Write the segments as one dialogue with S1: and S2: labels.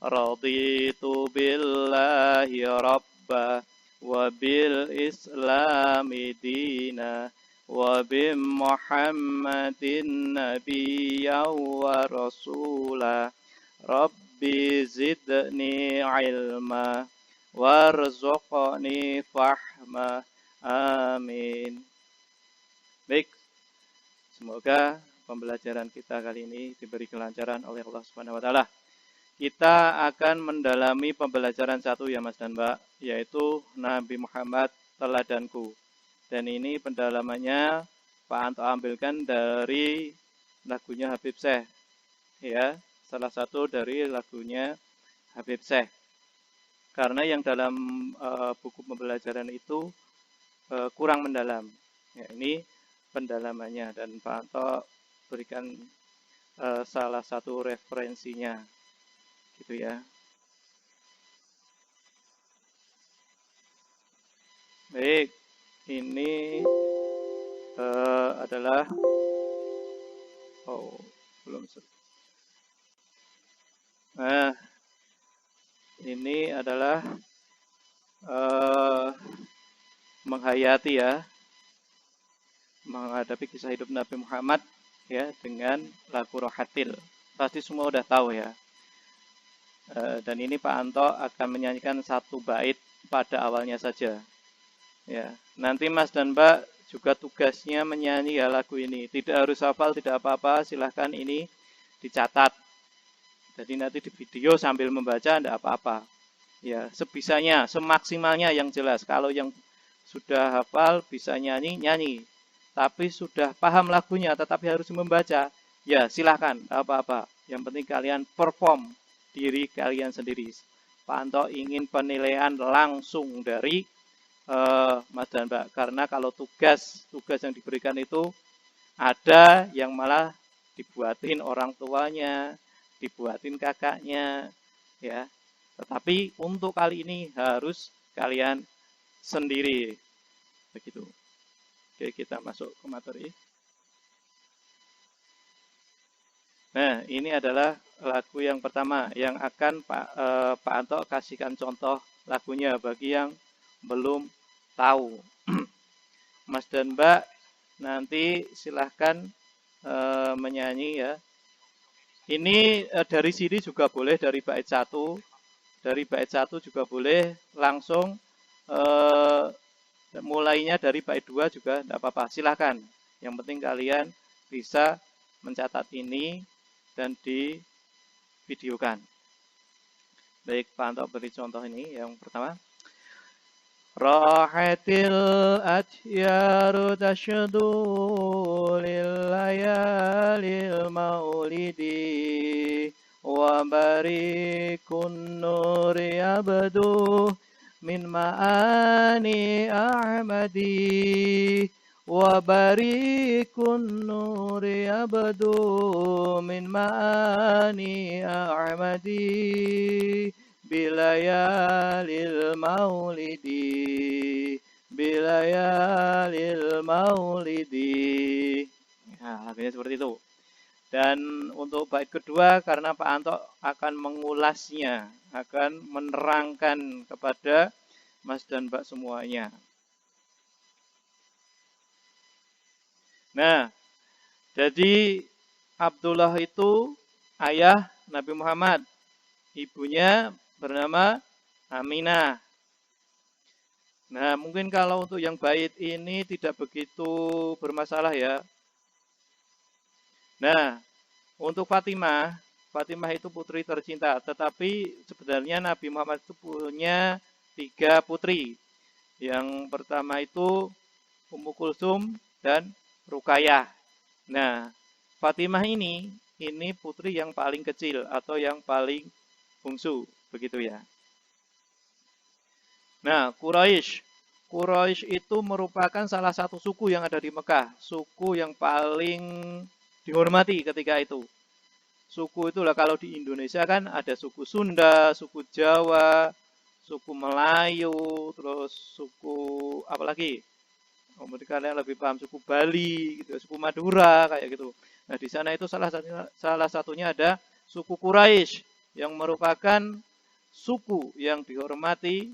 S1: raditu billahi rabba wa bil islami dina wa bi muhammadin nabiyya wa rasula rabbi zidni ilma warzuqni fahma amin. Baik, semoga pembelajaran kita kali ini diberi kelancaran oleh Allah Subhanahu wa taala. Kita akan mendalami pembelajaran satu ya Mas dan Mbak, yaitu Nabi Muhammad teladanku. Dan ini pendalamannya Pak Anto ambilkan dari lagunya Habib Syekh. Ya, salah satu dari lagunya Habib Syekh. Karena yang dalam buku pembelajaran itu kurang mendalam. Ya, ini pendalamannya dan Pak Anto berikan salah satu referensinya gitu ya. Baik, ini adalah belum. Nah, ini adalah menghayati ya, menghadapi kisah hidup Nabi Muhammad ya dengan lagu Rohatil. Pasti semua udah tahu ya. Dan ini Pak Anto akan menyanyikan satu bait pada awalnya saja. Ya, nanti Mas dan Mbak juga tugasnya menyanyi ya lagu ini. Tidak harus hafal, tidak apa-apa. Silahkan ini dicatat. Jadi nanti di video sambil membaca tidak apa-apa. Ya, sebisanya, semaksimalnya yang jelas. Kalau yang sudah hafal bisa nyanyi. Tapi sudah paham lagunya tetapi harus membaca, ya silahkan, apa-apa. Yang penting kalian perform diri kalian sendiri. Pak Anto ingin penilaian langsung dari Mas dan Mbak. Karena kalau tugas yang diberikan itu ada yang malah dibuatin orang tuanya, dibuatin kakaknya, ya. Tetapi untuk kali ini harus kalian sendiri, begitu. Oke, kita masuk ke materi. Nah, ini adalah lagu yang pertama yang akan Pak Anto kasihkan contoh lagunya bagi yang belum tahu. Mas dan Mbak nanti silahkan menyanyi ya. Ini dari sini juga boleh, dari bait 1. Dari bait 1 juga boleh, langsung mulainya dari bait 2 juga tidak apa-apa, silahkan. Yang penting kalian bisa mencatat ini dan divideokan. Baik, Pak Anto beri contoh ini yang pertama. Rahatil atyaru tashdu lilayalil maulidi wa barikun nuri abdu min ma'ani ahmadi wa barikun nuri abdu min ma'ani ahmadi bilayalil maulidi nah, lagunya seperti itu. Dan untuk bait kedua, karena Pak Anto akan mengulasnya, akan menerangkan kepada Mas dan Mbak semuanya. Nah, jadi Abdullah itu ayah Nabi Muhammad. Ibunya bernama Aminah. Nah, mungkin kalau untuk yang bait ini tidak begitu bermasalah ya. Nah, untuk Fatimah itu putri tercinta. Tetapi sebenarnya Nabi Muhammad itu punya 3 putri. Yang pertama itu Ummu Kulsum dan Ruqayyah. Nah, Fatimah ini putri yang paling kecil atau yang paling bungsu, begitu ya. Nah, Quraisy itu merupakan salah satu suku yang ada di Mekah, suku yang paling dihormati ketika itu. Suku itulah kalau di Indonesia kan ada suku Sunda, suku Jawa, suku Melayu, terus suku apa lagi? Mungkin kalian lebih paham, suku Bali, gitu, suku Madura kayak gitu. Nah, di sana itu salah satunya ada suku Quraisy yang merupakan suku yang dihormati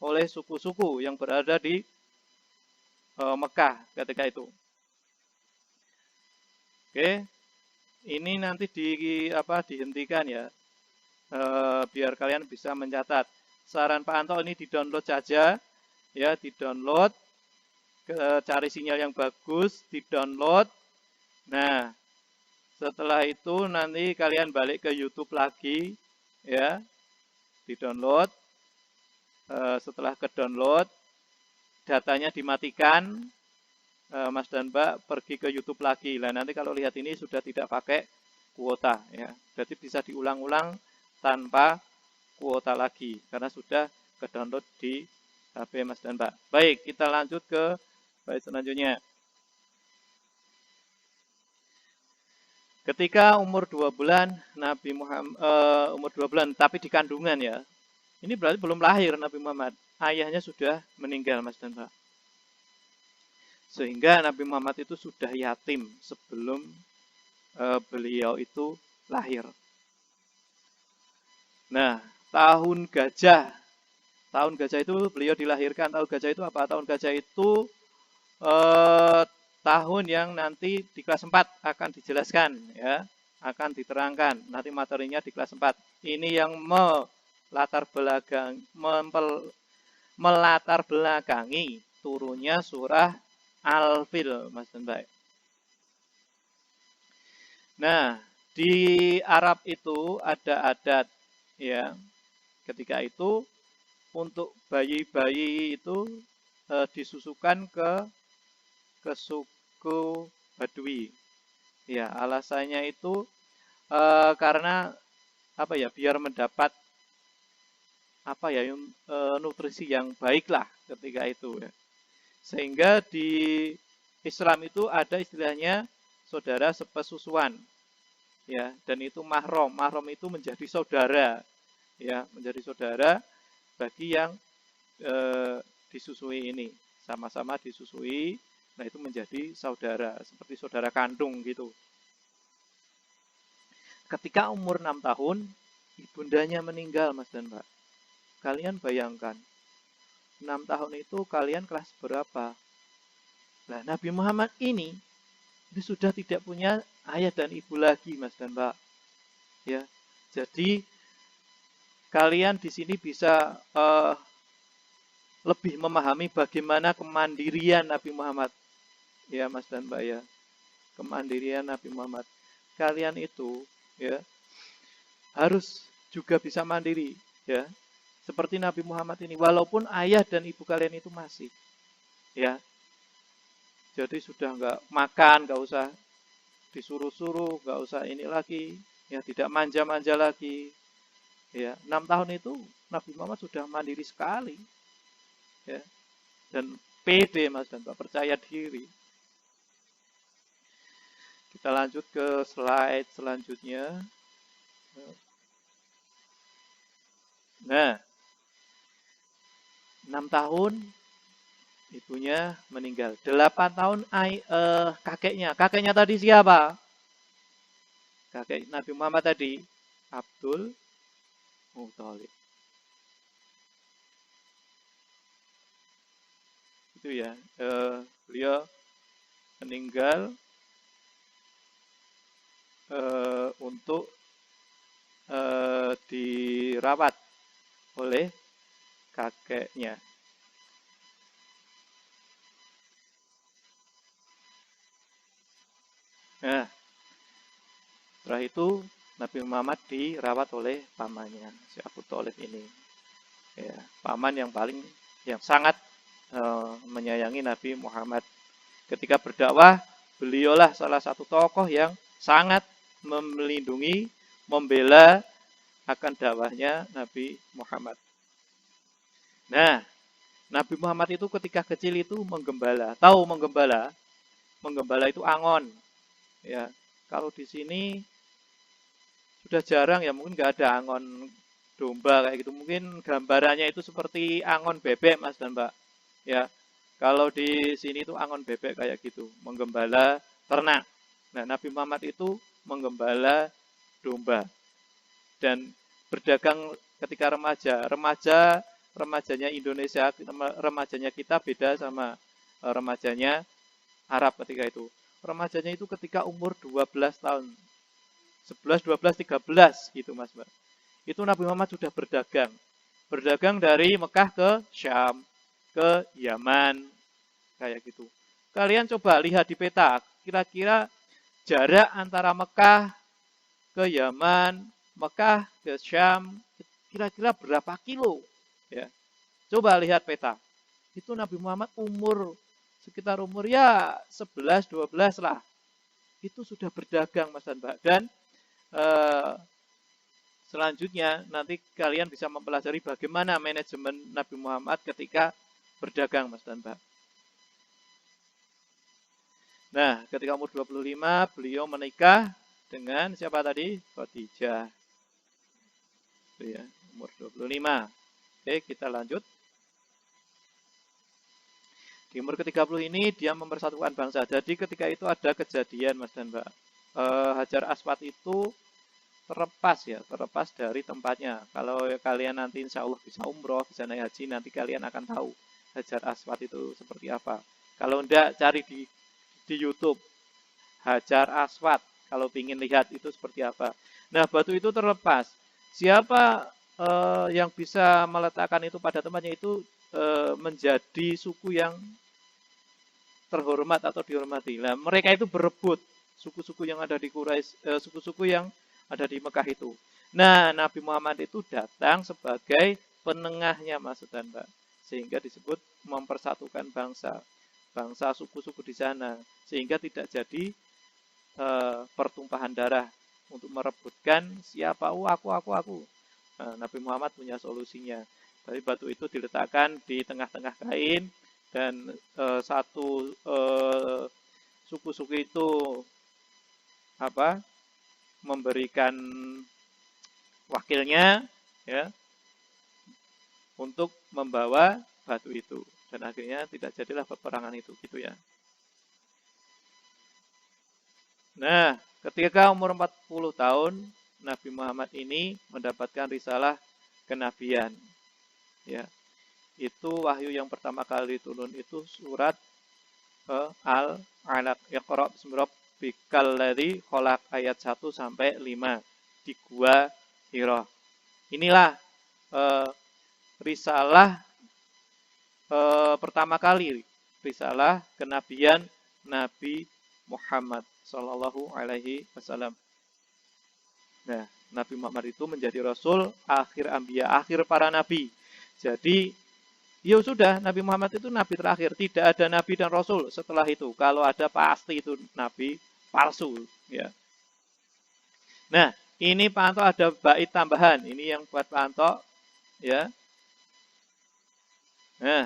S1: oleh suku-suku yang berada di Mekah ketika itu. Oke, ini nanti dihentikan ya, biar kalian bisa mencatat. Saran Pak Anto ini di-download saja, ya, di-download, cari sinyal yang bagus, di-download. Nah, setelah itu nanti kalian balik ke YouTube lagi, ya, di-download. Setelah ke-download, datanya dimatikan, Mas dan Mbak pergi ke YouTube lagi. Nah, nanti kalau lihat ini sudah tidak pakai kuota, ya. Berarti bisa diulang-ulang tanpa kuota lagi, karena sudah ke-download di HP Mas dan Mbak. Baik, kita lanjut ke bait selanjutnya. Ketika umur 2 bulan, Nabi Muhammad, umur 2 bulan, tapi di kandungan ya. Ini berarti belum lahir Nabi Muhammad. Ayahnya sudah meninggal, Mas dan Mbak. Sehingga Nabi Muhammad itu sudah yatim sebelum beliau itu lahir. Nah, tahun gajah itu beliau dilahirkan. Tahun gajah itu apa? Tahun gajah itu tahun yang nanti di kelas 4 akan dijelaskan, ya, akan diterangkan. Nanti materinya di kelas 4. Ini yang melatar belakangi turunnya surah Al-Fil, Mas dan Mbak. Nah, di Arab itu ada adat, ya. Ketika itu untuk bayi-bayi itu disusukan ke suku Badui. Ya, alasannya itu karena apa ya? Biar mendapat apa ya? Nutrisi yang baik lah ketika itu, ya. Sehingga di Islam itu ada istilahnya saudara sepesusuan, ya, dan itu mahram. Mahram itu menjadi saudara, ya, menjadi saudara bagi yang disusui ini, sama-sama disusui. Nah, itu menjadi saudara, seperti saudara kandung gitu. Ketika umur 6 tahun, ibundanya meninggal, Mas dan Mbak. Kalian bayangkan, 6 tahun itu kalian kelas berapa? Nah, Nabi Muhammad ini sudah tidak punya ayah dan ibu lagi, Mas dan Mbak. Ya, jadi kalian di sini bisa lebih memahami bagaimana kemandirian Nabi Muhammad. Ya, Mas dan Mbak, ya. Kemandirian Nabi Muhammad. Kalian itu, ya, harus juga bisa mandiri, ya. Seperti Nabi Muhammad ini, walaupun ayah dan ibu kalian itu masih, ya. Jadi sudah nggak makan, nggak usah disuruh-suruh, nggak usah ini lagi, ya, tidak manja-manja lagi, ya. 6 tahun itu Nabi Muhammad sudah mandiri sekali, ya, dan pede, Mas dan Mbak, percaya diri. Kita lanjut ke slide selanjutnya. Nah, 6 tahun ibunya meninggal. 8 tahun kakeknya. Kakeknya tadi siapa? Kakek Nabi Muhammad tadi, Abdul Muthalib. Itu ya, beliau meninggal untuk dirawat oleh kakeknya. Nah, setelah itu Nabi Muhammad dirawat oleh pamannya, si Abu Thalib ini. Ya, paman yang sangat menyayangi Nabi Muhammad. Ketika berdakwah, beliaulah salah satu tokoh yang sangat melindungi, membela akan dakwahnya Nabi Muhammad. Nah, Nabi Muhammad itu ketika kecil itu menggembala. Tahu menggembala? Menggembala itu angon. Ya, kalau di sini sudah jarang ya, mungkin nggak ada angon domba kayak gitu. Mungkin gambarannya itu seperti angon bebek, Mas dan Mbak. Ya, kalau di sini itu angon bebek kayak gitu, menggembala ternak. Nah, Nabi Muhammad itu menggembala domba. Dan berdagang ketika remajanya Indonesia, remajanya kita beda sama remajanya Arab ketika itu. Remajanya itu ketika umur 12 tahun. 11, 12, 13 gitu Mas Mbak. Itu Nabi Muhammad sudah berdagang. Berdagang dari Mekah ke Syam, ke Yaman, kayak gitu. Kalian coba lihat di peta, kira-kira jarak antara Mekah ke Yaman, Mekah ke Syam, kira-kira berapa kilo? Ya. Coba lihat peta. Itu Nabi Muhammad sekitar umur ya 11, 12 lah. Itu sudah berdagang Mas dan Mbak. Dan selanjutnya nanti kalian bisa mempelajari bagaimana manajemen Nabi Muhammad ketika berdagang Mas dan Mbak. Nah, ketika umur 25 beliau menikah dengan siapa tadi? Khadijah. Itu ya, umur 25. Oke, kita lanjut. Di umur ke-30 ini dia mempersatukan bangsa. Jadi ketika itu ada kejadian Mas dan Mbak. Hajar Aswad itu terlepas dari tempatnya. Kalau kalian nanti insya Allah bisa umroh, bisa naik haji, nanti kalian akan tahu Hajar Aswad itu seperti apa. Kalau enggak, cari di YouTube Hajar Aswad. Kalau ingin lihat itu seperti apa. Nah, batu itu terlepas. Siapa yang bisa meletakkan itu pada tempatnya itu menjadi suku yang terhormat atau dihormati. Nah, mereka itu berebut suku-suku yang ada di Quraisy, suku-suku yang ada di Mekah itu. Nah, Nabi Muhammad itu datang sebagai penengahnya Mas dan Mbak. Sehingga disebut mempersatukan bangsa suku-suku di sana. Sehingga tidak jadi pertumpahan darah untuk merebutkan siapa, aku. Nah, Nabi Muhammad punya solusinya. Dari batu itu diletakkan di tengah-tengah kain dan satu suku-suku itu memberikan wakilnya ya untuk membawa batu itu dan akhirnya tidak jadilah peperangan itu gitu ya. Nah, ketika umur 40 tahun Nabi Muhammad ini mendapatkan risalah kenabian ya. Itu wahyu yang pertama kali turun itu surat Al-Alaq, Iqra bismi rabbikal ladzi khalaq ayat 1 sampai 5 di Gua Hira. Inilah risalah pertama kali, risalah kenabian Nabi Muhammad sallallahu alaihi wasallam. Nah, Nabi Muhammad itu menjadi rasul akhir anbiya, akhir para nabi. Jadi ya sudah, Nabi Muhammad itu nabi terakhir. Tidak ada nabi dan rasul setelah itu. Kalau ada pasti itu nabi palsu. Ya. Nah, ini Pak Anto ada bait tambahan. Ini yang buat Pak Anto. Ya. Nah,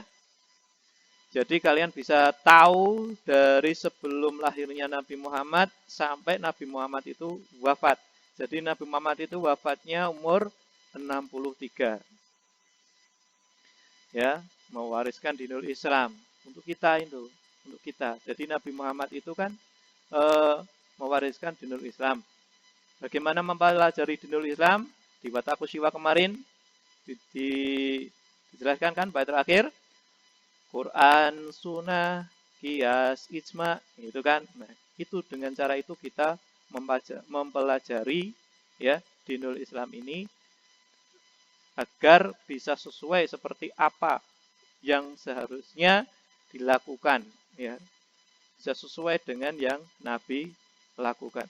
S1: jadi kalian bisa tahu dari sebelum lahirnya Nabi Muhammad sampai Nabi Muhammad itu wafat. Jadi Nabi Muhammad itu wafatnya umur 63. Ya, mewariskan dinul Islam untuk kita itu, untuk kita. Jadi Nabi Muhammad itu kan mewariskan dinul Islam. Bagaimana mempelajari dinul Islam? Di Wataku Siwa kemarin dijelaskan kan bait terakhir Quran, Sunnah, Qiyas, Ijma, itu kan. Nah, itu dengan cara itu kita mempelajari ya dinul Islam ini agar bisa sesuai seperti apa yang seharusnya dilakukan ya. Bisa sesuai dengan yang Nabi lakukan.